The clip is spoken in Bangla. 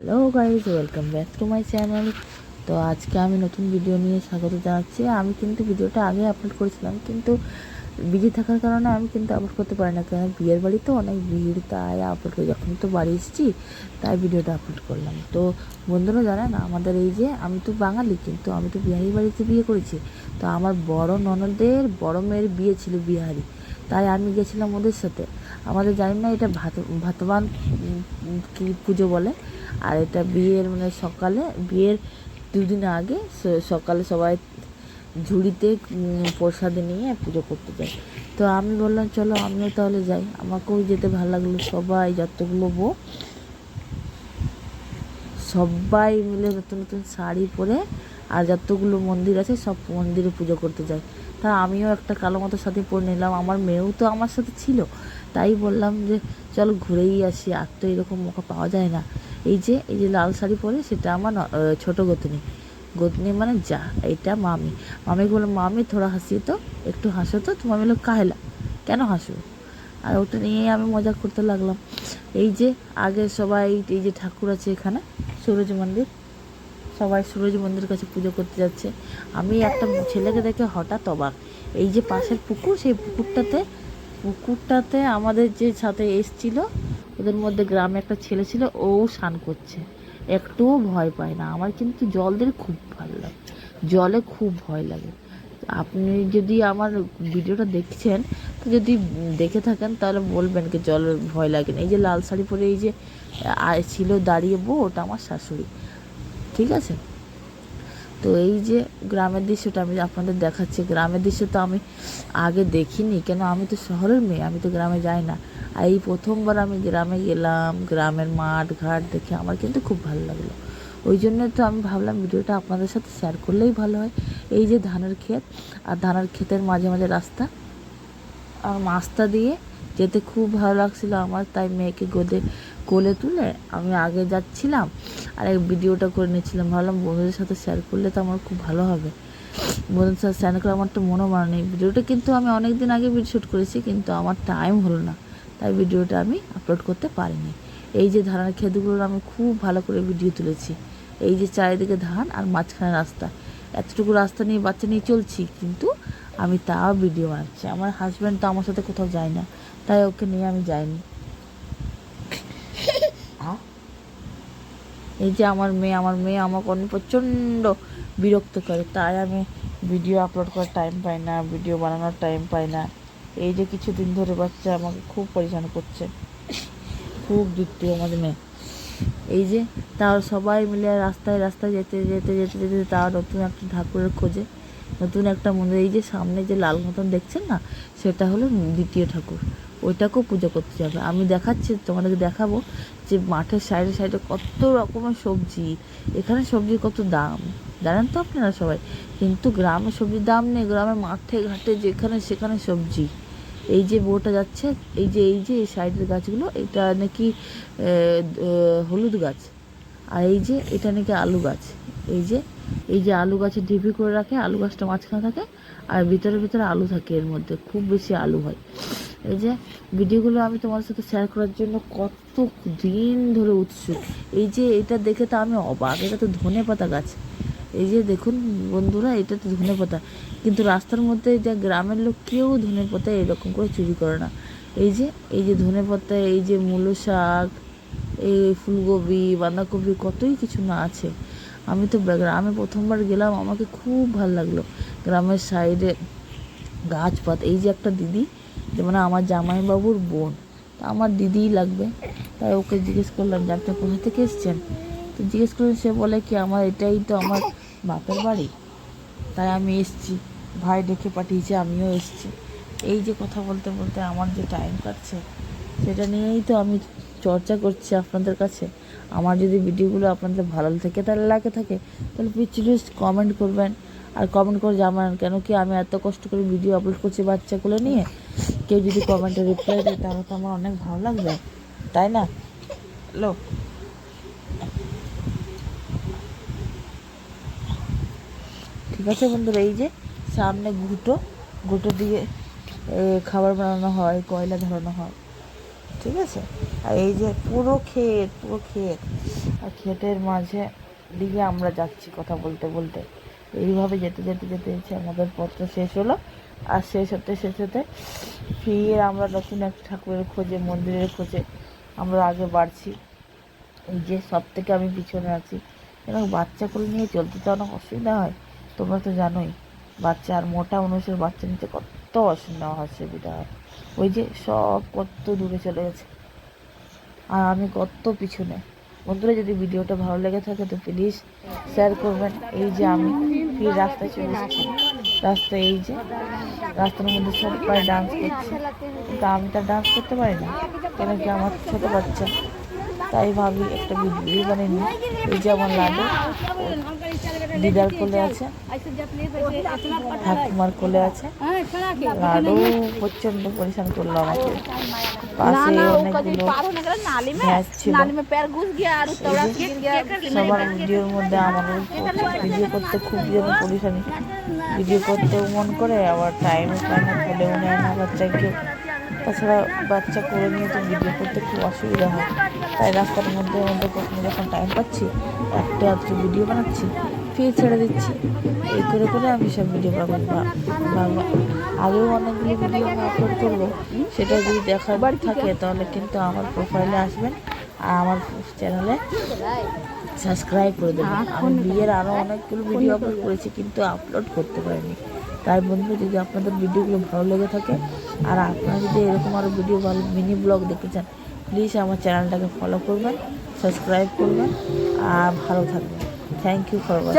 Hello guys, welcome back to my channel. তো আজকে আমি নতুন ভিডিও নিয়ে স্বাগত জানাচ্ছি। আমি কিন্তু ভিডিওটা আগে আপলোড করেছিলাম, কিন্তু বিজি থাকার কারণে আমি কিন্তু আপলোড করতে পারি না, কারণ বিয়ের বাড়ি তো অনেক ভিড়, তাই আপলোড করে যখন তো বাড়ি এসেছি তাই ভিডিওটা আপলোড করলাম। তো বন্ধুরা জানে না, আমাদের এই যে আমি তো বাঙালি, কিন্তু আমি তো বিহারি বাড়িতে বিয়ে করেছি। তো আমার বড় ননদের বড় মেয়ের বিয়ে ছিল বিহারি, তাই আমি গেছিলাম ওদের সাথে। আমাদের জানি না এটা ভাতবান কি পুজো বলে। আর এটা বিয়ের মানে সকালে, বিয়ের দুদিন আগে সকালে সবাই ঝুড়িতে প্রসাদ নিয়ে পুজো করতে যায়। তো আমি বললাম চলো আমিও তাহলে যাই, আমাকেও যেতে ভালো লাগলো। সবাই যতগুলো বউ সবাই মিলে নতুন নতুন শাড়ি পরে, আর যতগুলো মন্দির আছে সব মন্দিরে পুজো করতে যায়। তা আমিও একটা কালো মতো সাথে পরে নিলাম, আমার মেয়েও তো আমার সাথে ছিল। তাই বললাম যে চল ঘুরেই আসি, আর তো এরকম মৌকা পাওয়া যায় না। এই যে লাল শাড়ি পরে, সেটা আমার ছোটো গোতনি। গোতনি মানে যা, এইটা মামি। মামিকে বললাম মামি থোড়া হাসিয়ে তো, একটু হাসো তো। তোমার বললো কাহেলা, কেন হাসো? আর ওটা নিয়েই আমি মজা করতে লাগলাম। এই যে আগে সবাই, এই যে ঠাকুর আছে এখানে সূরজ মন্দির, সবাই সূরজ মন্দিরের কাছে পুজো করতে যাচ্ছে। আমি একটা ছেলেকে দেখে হঠাৎ অবাক। এই যে পাশের পুকুর, সেই পুকুরটাতে আমাদের যে সাথে এসছিল, ওদের মধ্যে গ্রামে একটা ছেলে ছিল, ও স্নান করছে, একটুও ভয় পায় না। আমার কিন্তু জল দিয়ে খুব ভালো লাগে, জলে খুব ভয় লাগে। আপনি যদি আমার ভিডিওটা দেখছেন, তো যদি দেখে থাকেন তাহলে বলবেন কি জলের ভয় লাগে না। এই যে লাল শাড়ি পরে এই যে ছিল দাঁড়িয়ে বউ, ওটা আমার শাশুড়ি, ঠিক আছে। তো এই যে গ্রামের দৃশ্যটা আমি আপনাদের দেখাচ্ছি। গ্রামের দৃশ্য তো আমি আগে দেখিনি, কেন আমি তো শহরের মেয়ে, আমি তো গ্রামে যাই না। আর এই প্রথমবার আমি গ্রামে গেলাম, গ্রামের মাঠ ঘাট দেখে আমার কিন্তু খুব ভালো লাগলো। ওই জন্য তো আমি ভাবলাম ভিডিওটা আপনাদের সাথে শেয়ার করলেই ভালো হয়। এই যে ধানের ক্ষেত, আর ধানের ক্ষেতের মাঝে মাঝে রাস্তা, আর রাস্তা দিয়ে যেতে খুব ভালো লাগছিল আমার। তাই মেয়েকে কোলে তুলে আমি আগে যাচ্ছিলাম, আর এক ভিডিওটা করে নিচ্ছিলাম। ভাবলাম বন্ধুদের সাথে শেয়ার করলে তো আমার খুব ভালো হবে। বন্ধুদের সাথে শেয়ার করে আমার তো মনও মানে নেই। ভিডিওটা কিন্তু আমি অনেক দিন আগে ভিডিও শ্যুট করেছি, কিন্তু আমার টাইম হলো না, তাই ভিডিওটা আমি আপলোড করতে পারিনি। এই যে ধানের ক্ষেতগুলোর আমি খুব ভালো করে ভিডিও তুলেছি। এই যে চারিদিকে ধান আর মাঝখানে রাস্তা, এতটুকু রাস্তা নিয়ে বাচ্চা নিয়ে চলছি, কিন্তু আমি তাও ভিডিও বানাচ্ছি। আমার হাজব্যান্ড তো আমার সাথে কোথাও যায় না, তাই ওকে নিয়ে আমি যাইনি। এই যে আমার মেয়ে আমাকে অনেক প্রচণ্ড বিরক্ত করে, তাই আমি ভিডিও আপলোড করার টাইম পাই না, ভিডিও বানানোর টাইম পাই না। এই যে কিছুদিন ধরে বাচ্চা আমাকে খুব পরেশান করছে, খুব দ্বিতীয় আমাদের মেয়ে। এই যে তাও সবাই মিলে রাস্তায় রাস্তায় যেতে যেতে যেতে যেতে তাও নতুন একটা ঠাকুরের খোঁজে, নতুন একটা মন্দির। এই যে সামনে যে লাল মতন দেখছেন না, সেটা হলো দ্বিতীয় ঠাকুর, ওইটাকেও পুজো করতে যাবে। আমি দেখাচ্ছি, তোমাদেরকে দেখাবো যে মাঠের সাইডে সাইডে কত রকমের সবজি। এখানে সবজির কত দাম জানেন তো আপনারা সবাই, কিন্তু গ্রামে সবজির দাম নেই। গ্রামে মাঠে ঘাটে যেখানে সেখানে সবজি। এই যে বউটা যাচ্ছে, এই যে এই সাইডের গাছগুলো, এটা নাকি হলুদ গাছ, আর এই যে এটা নাকি আলু গাছ। এই যে আলু গাছের ঢিপি করে রাখে, আলু গাছটা মাঝখানে থাকে, আর ভিতরে ভিতরে আলু থাকে, এর মধ্যে খুব বেশি আলু হয়। এই যে ভিডিওগুলো আমি তোমার সাথে শেয়ার করার জন্য কত দিন ধরে উৎসুক। এই যে এটা দেখে তো আমি অবাক, এটা তো ধনেপাতা গাছ। এই যে দেখুন বন্ধুরা, এটা তো ধনেপাতা, কিন্তু রাস্তার মধ্যে যে গ্রামের লোক কেউ ধনেপাতা এরকম করে চুরি করে না। এই যে ধনেপাতা, এই যে মূলো শাক, এই ফুলকপি বাঁধাকপি, কতই কিছু না আছে। আমি তো গ্রামে প্রথমবার গেলাম, আমাকে খুব ভালো লাগলো। গ্রামের সাইডে গাছপাত, এই যে একটা দিদি, যেমন আমার জামাইবাবুর বোন, তা আমার দিদিই লাগবে। তাই ওকে জিজ্ঞেস করলাম যে আপনি কোথা থেকে এসছেন। তো জিজ্ঞেস করলেন, সে বলে কি আমার এটাই তো আমার বাপের বাড়ি, তাই আমি এসছি, ভাই ডেকে পাঠিয়েছে আমিও এসছি। এই যে কথা বলতে বলতে আমার যে টাইম কাটছে, সেটা নিয়েই তো আমি চর্চা করছি আপনাদের কাছে। আমার যদি ভিডিওগুলো আপনাদের ভালো থেকে তাহলে লাগে থাকে, তাহলে প্লিজ কমেন্ট করবেন। আর কমেন্ট করে জানান, কেন কি আমি এত কষ্ট করে ভিডিও আপলোড করছি বাচ্চাগুলো নিয়ে, কেউ যদি কমেন্টে রিপ্লাই দেয় তাহলে তো আমার অনেক ভালো লাগবে, তাই না? হ্যালো, ঠিক আছে বন্ধুরা। এই যে সামনে ঘুঁটো, ঘুঁটো দিয়ে খাবার বানানো হয়, কয়লা ধরানো হয়, ঠিক আছে। আর এই যে পুরো ক্ষেত, আর ক্ষেতের মাঝে দিকে আমরা যাচ্ছি কথা বলতে বলতে। এইভাবে যেতে যেতে যেতে যেতে আমাদের পথটা শেষ হলো। আর শেষ হতে ফির আমরা নতুন এক ঠাকুরের খোঁজে, মন্দিরের খোঁজে আমরা আগে বাড়ছি। এই যে সব থেকে আমি পিছনে আছি, কেন বাচ্চা করে নিয়ে চলতে তো অনেক অসুবিধা হয়, তোমরা তো জানোই। বাচ্চা আর মোটা মানুষের বাচ্চা নিতে কত অসুবিধা হয়। ওই যে সব কত দূরে চলে গেছে, আর আমি কত পিছনে। বন্ধুরা, যদি ভিডিওটা ভালো লেগে থাকে তো প্লিজ শেয়ার করবেন। এই যে আমি ফির রাস্তায় চলে এসেছি। রাস্তায় এই যে রাস্তার মধ্যে সবাই ডান্স করছে, কিন্তু আমি তো ডান্স করতে পারি না, কেন কি আমার ছোটো বাচ্চা। তাই ভাবি একটা ভিডিও বানিয়ে নিই। এই যে আমার লাডু দিদার কোলে আছে, ঠাকুমার কোলে আছে। লাডু প্রচণ্ড পরিশ্রম করলো আমাকে। পাশে অনেকগুলো ভ্যাস ছিল। সবার ভিডিওর মধ্যে আমার ভিডিও করতে খুব যেন পরিশ্রমী, ভিডিও করতেও মন করে, আবার টাইমও পায় না, কোলেও নেয় না বাচ্চাকে। তাছাড়া বাচ্চা করে নিয়ে তো ভিডিও করতে খুব অসুবিধা হয়। তাই রাস্তার মধ্যে কখনো যখন টাইম পাচ্ছি একটা আধটু ভিডিও বানাচ্ছি, ফির ছেড়ে দিচ্ছি। এই করে করে আমি সব ভিডিও বানাবো। আগেও অনেকগুলো ভিডিও আমি আপলোড করবো, সেটা যদি দেখার থাকে তাহলে কিন্তু আমার প্রোফাইলে আসবেন আর আমার চ্যানেলে সাবস্ক্রাইব করে দেবেন। আমি বিয়ের আরও অনেকগুলো ভিডিও আপলোড করেছি, কিন্তু আপলোড করতে পারিনি। তাই বন্ধু, যদি আপনাদের ভিডিওগুলো ভালো লেগে থাকে আর আপনারা যদি এরকম আরও ভিডিও ভালো মিনি ব্লগ দেখতে চান, প্লিজ আমার চ্যানেলটাকে ফলো করবেন, সাবস্ক্রাইব করবেন আর ভালো থাকবেন। Thank you for watching.